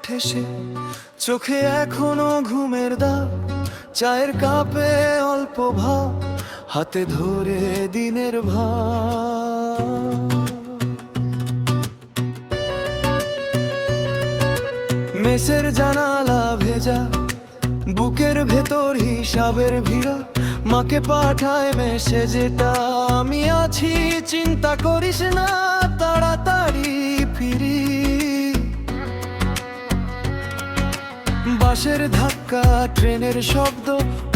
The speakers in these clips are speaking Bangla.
ওঠে সে, চোখে এখনো ঘুমের দাগ, চায়ের কাপে অল্প ভাব, হাতে ধরে দিনের ভাব। মেসের জানালা ভেজা, বুকের ভেতর হিসাবের ভিড়া, মাকে পাঠায় মেসেজটা, আমি আছি চিন্তা করিস না, তাড়াতাড়ি ফিরি। বাসের ধাক্কা, ট্রেনের শব্দ,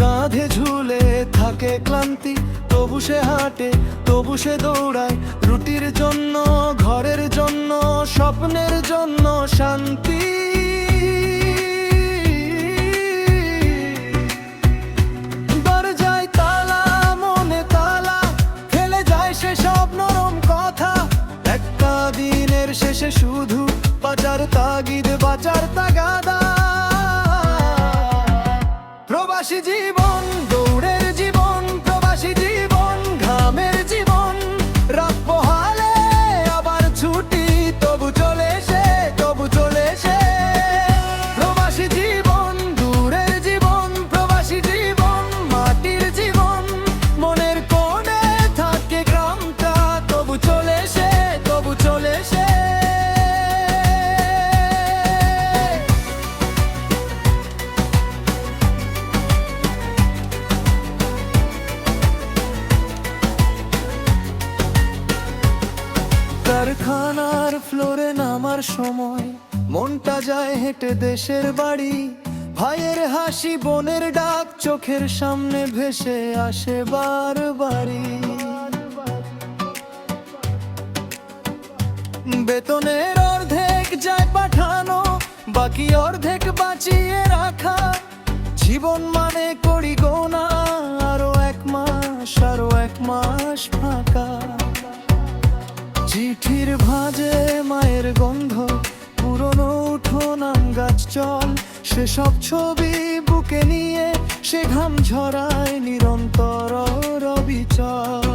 কাঁধে ঝুলে থাকে ক্লান্তি, তবু সে হাঁটে, তবু সে দৌড়ায়, রুটির জন্য, ঘরের জন্য, স্বপ্নের জন্য শান্তি। দরজায় তালা, মনে তালা, ফেলে যায় সে সব নরম কথা, একটা দিনের শেষে শুধু বাঁচার তাগিদ, বাঁচার তাগাদা। প্রবাসী জীবন, দৌড়ের জীবন, প্রবাসী জীবন, ঘামের জীবন, রাত পোহালে আবার ছুটি, তবু চলে সে, তবু চলে সে। প্রবাসী জীবন, দূরের জীবন, প্রবাসী জীবন, মাটির জীবন, মনের কোণে থাকে গ্রামটা, তবু চলে সে, তবু চলে সে। কারখানার ফ্লোরে নামার সময় মনটা যায় হেঁটে দেশের বাড়ি, ভাইয়ের হাসি, বোনের ডাক, চোখের সামনে ভেসে আসে বারবারই। বেতনের অর্ধেক যায় পাঠানো, বাকি অর্ধেক বাঁচিয়ে রাখা, জীবন মানে করি গোনা, আরো এক মাস, আরো এক মাস ফাঁকা। চিঠির ভাঁজে মায়ের গন্ধ, পুরনো উঠোন, আম গাছ, চল, সেসব ছবি বুকে নিয়ে সে ঘাম ঝরায় নিরন্তর রবিচল।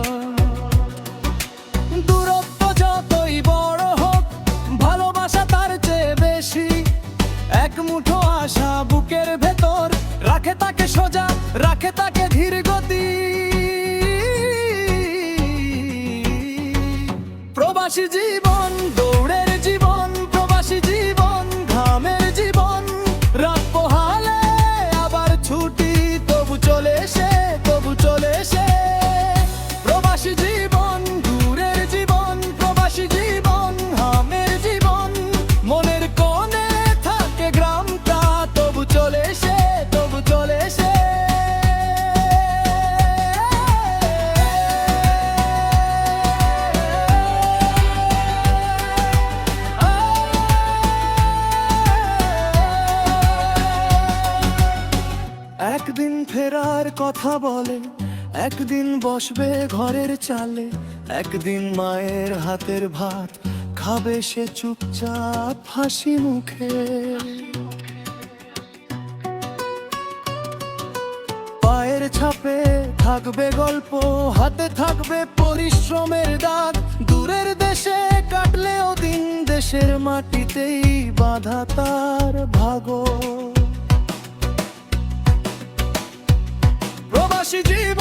দূরত্ব যতই বড় হোক, ভালোবাসা তার চেয়ে বেশি, এক মুঠো আশা বুকের ভেতর, রাখে তাকে সোজা, রাখে তাকে ধীর গতি। প্রবাসী জীবন, দৌড়ের জীবন, প্রবাসী জীবন, ঘামের জীবন, রাত পোহালে আবার ছুটি, তবু চলে সে, তবু চলে সে। প্রবাসী জীবন, দূরের জীবন, প্রবাসী জীবন, ঘামের জীবন, মনের কোণে থাকে গ্রামটা, তবু চলে সে, তবু চলে সে। একদিন ফেরার কথা বলে, একদিন বসবে ঘরের চালে, একদিন মায়ের হাতের ভাত খাবে সে চুপচাপ হাসি মুখে। পায়ের ছাপে থাকবে গল্প, হাতে থাকবে পরিশ্রমের দাগ, দূরের দেশে কাটলেও দিন, দেশের মাটিতেই বাঁধা তার ভাগো। প্রবাসী জীবন।